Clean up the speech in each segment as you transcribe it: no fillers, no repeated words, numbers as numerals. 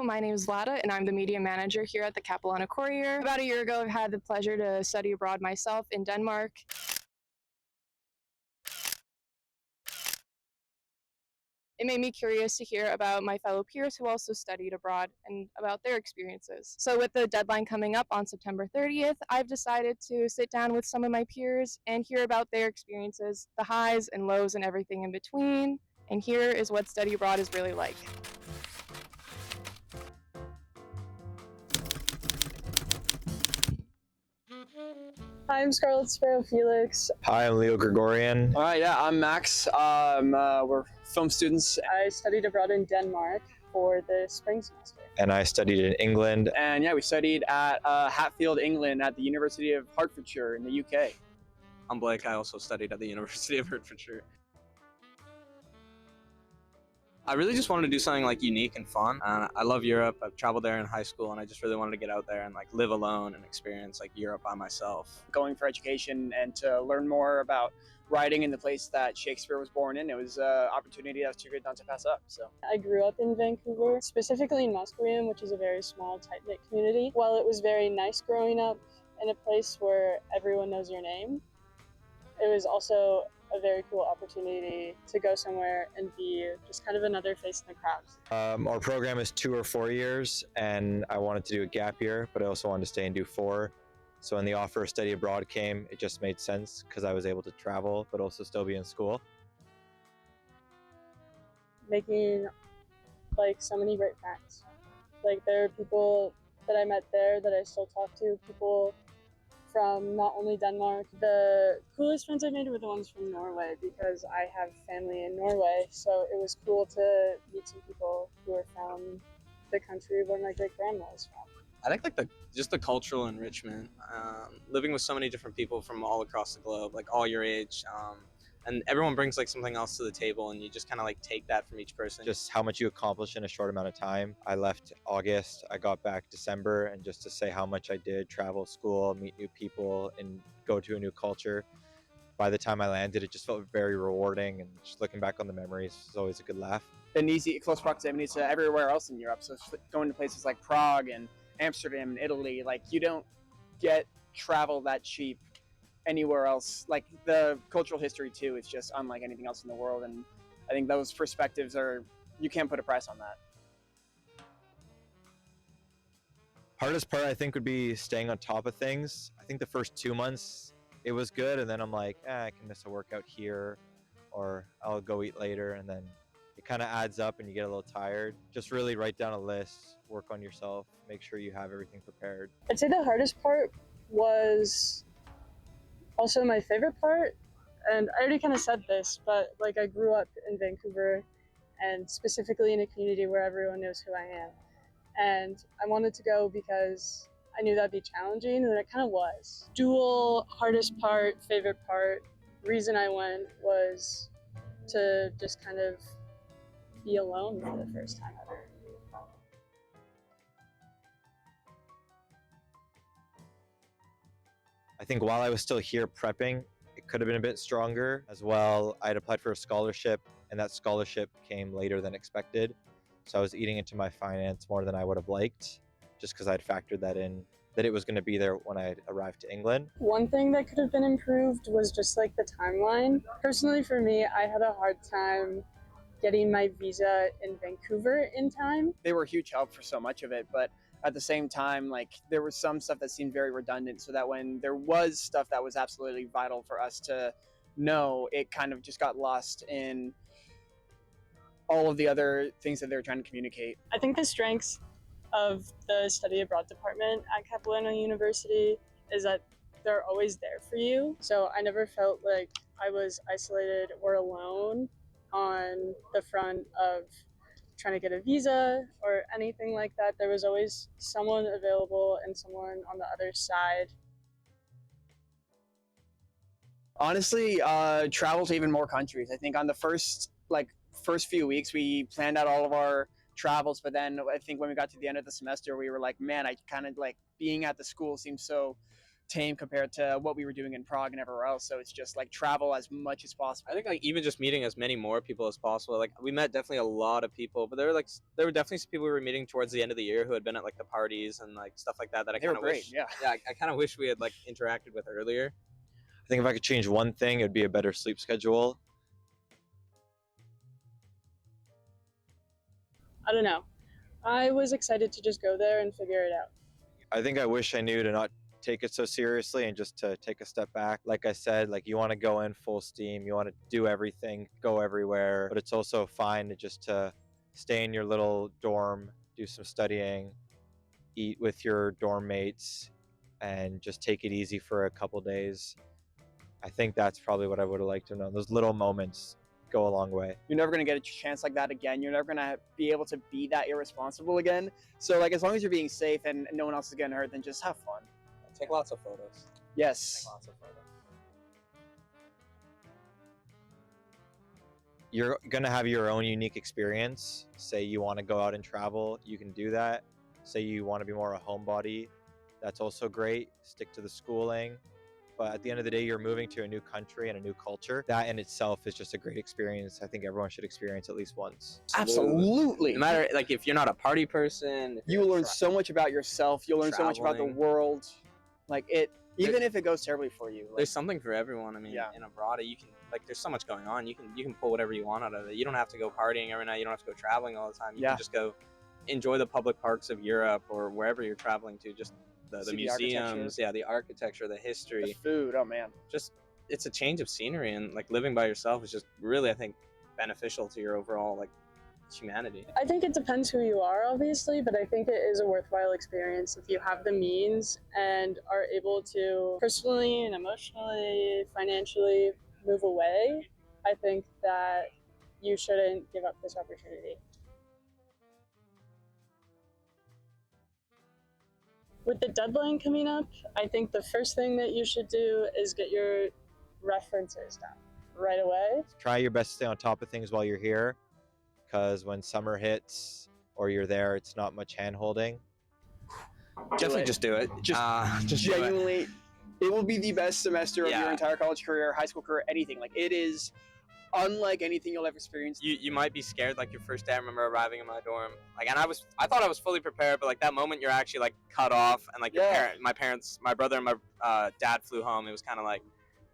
you. My name is Lada, and I'm the media manager here at the Capilano.courier. About a year ago, I've had the pleasure to study abroad myself in Denmark. It made me curious to hear about my fellow peers who also studied abroad and about their experiences. So with the deadline coming up on September 30th, I've decided to sit down with some of my peers and hear about their experiences, the highs and lows and everything in between. And here is what study abroad is really like. Hi, I'm Scarlett Sparrow Felix. Hi, I'm Leo Gregorian. All right, yeah, I'm Max. We're film students. I studied abroad in Denmark for the spring semester. And I studied in England. And yeah, we studied at Hatfield, England at the University of Hertfordshire in the UK. I'm Blake. I also studied at the University of Hertfordshire. I really just wanted to do something like unique and fun. I love Europe. I've traveled there in high school, and I just really wanted to get out there and like live alone and experience like Europe by myself. Going for education and to learn more about writing in the place that Shakespeare was born in, it was an opportunity that was too good not to pass up. So I grew up in Vancouver, specifically in Musqueam, which is a very small, tight-knit community. While it was very nice growing up in a place where everyone knows your name, it was also a very cool opportunity to go somewhere and be just kind of another face in the crowd. Our program is 2 or 4 years, and I wanted to do a gap year, but I also wanted to stay and do 4. So when the offer of study abroad came, it just made sense because I was able to travel, but also still be in school. Making like so many great friends. Like there are people that I met there that I still talk to, people from not only Denmark. The coolest friends I made were the ones from Norway because I have family in Norway, so it was cool to meet some people who are from the country where my great grandma was from. I think like just the cultural enrichment, living with so many different people from all across the globe, like all your age, and everyone brings like something else to the table, and you just kind of like take that from each person. Just how much you accomplish in a short amount of time. I left August, I got back December, and just to say how much I did, travel, school, meet new people, and go to a new culture. By the time I landed, it just felt very rewarding, and just looking back on the memories is always a good laugh. an easy, close proximity to everywhere else in Europe. So going to places like Prague and Amsterdam and Italy, like you don't get travel that cheap anywhere else. Like the cultural history too is just unlike anything else in the world, and I think those perspectives are, you can't put a price on that. Hardest part I think would be staying on top of things. I think the first 2 months it was good, and then I'm like, I can miss a workout here, or I'll go eat later, and then it kind of adds up and you get a little tired. Just really write down a list, work on yourself, make sure you have everything prepared. I'd say the hardest part was also my favorite part, and I already kind of said this, but like I grew up in Vancouver and specifically in a community where everyone knows who I am. And I wanted to go because I knew that'd be challenging, and it kind of was. Dual hardest part, favorite part, reason I went was to just kind of be alone for the first time ever. I think while I was still here prepping, it could have been a bit stronger as well. I'd applied for a scholarship, and that scholarship came later than expected. So I was eating into my finance more than I would have liked, just because I'd factored that in, that it was going to be there when I arrived to England. One thing that could have been improved was just like the timeline. Personally for me, I had a hard time getting my visa in Vancouver in time. They were a huge help for so much of it, but at the same time, like there was some stuff that seemed very redundant, so that when there was stuff that was absolutely vital for us to know, it kind of just got lost in all of the other things that they were trying to communicate. I think the strengths of the study abroad department at Capilano University is that they're always there for you. So I never felt like I was isolated or alone on the front of trying to get a visa or anything like that. There was always someone available and someone on the other side. Honestly, travel to even more countries. I think on the first few weeks, we planned out all of our travels, but then I think when we got to the end of the semester, we were like, man, I kind of like being at the school seems so tame compared to what we were doing in Prague and everywhere else. So it's just like travel as much as possible. I think like even just meeting as many more people as possible. Like we met definitely a lot of people, but there were definitely some people we were meeting towards the end of the year who had been at like the parties and like stuff like that. That I They were kind of great, wish, yeah. I kind of wish we had like interacted with earlier. I think if I could change one thing, it would be a better sleep schedule. I don't know. I was excited to just go there and figure it out. I think I wish I knew to not take it so seriously and just to take a step back. Like I said, like you want to go in full steam, you want to do everything, go everywhere, but it's also fine to just to stay in your little dorm, do some studying, eat with your dorm mates, and just take it easy for a couple days. I think that's probably what I would have liked to know. Those little moments go a long way. You're never going to get a chance like that again. You're never going to be able to be that irresponsible again. So like as long as you're being safe and no one else is getting hurt, then just have fun. Take lots of photos. Yes. Take lots of photos. You're going to have your own unique experience. Say you want to go out and travel, you can do that. Say you want to be more a homebody, that's also great. Stick to the schooling. But at the end of the day, you're moving to a new country and a new culture. That in itself is just a great experience. I think everyone should experience at least once. Absolutely. No matter like if you're not a party person, if You you're will learn tra- so much about yourself. You'll learn so much about the Traveling. world. Like it, even if it goes terribly for you. Like, There's something for everyone. I mean, Yeah. in abroad, you can like there's so much going on. You can pull whatever you want out of it. You don't have to go partying every night. You don't have to go traveling all the time. You Yeah. can just go enjoy the public parks of Europe or wherever you're traveling to. Just the See the museums, the architecture, the history. the food, oh man. Just it's a change of scenery, and like living by yourself is just really, I think, beneficial to your overall like humanity. I think it depends who you are, obviously, but I think it is a worthwhile experience if you have the means and are able to personally and emotionally, financially move away. I think that you shouldn't give up this opportunity. With the deadline coming up, I think the first thing that you should do is get your references done right away. Try your best to stay on top of things while you're here, because when summer hits or you're there, it's not much hand holding. Definitely it. just do it. Just Just do it. Genuinely, it will be the best semester of Yeah. your entire college career, high school career, anything. Like it is unlike anything you'll ever experience. You might be scared like your first day. I remember arriving in my dorm, like, and I thought I was fully prepared, but like that moment you're actually like cut off, and like Yeah. my brother and my dad flew home. It was kind of like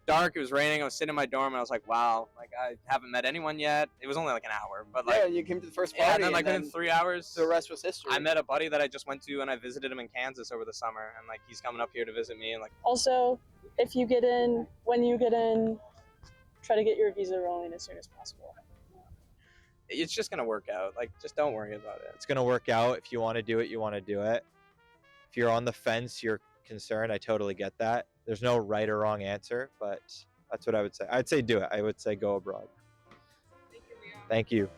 dark. It was raining. I was sitting in my dorm, and I was like, wow, like I haven't met anyone yet. It was only like an hour, but like Yeah, you came to the first party, yeah, and then like within 3 hours, the rest was history. I met a buddy that I just went to, and I visited him in Kansas over the summer, and like he's coming up here to visit me, and like Also, if you get in, when you get in, try to get your visa rolling as soon as possible. it's just gonna work out. Like just don't worry about it. It's going to work out. If you want to do it, you want to do it. If you're on the fence, you're concerned, I totally get that. There's no right or wrong answer, but that's what I would say. I'd say do it. I would say go abroad. Thank you.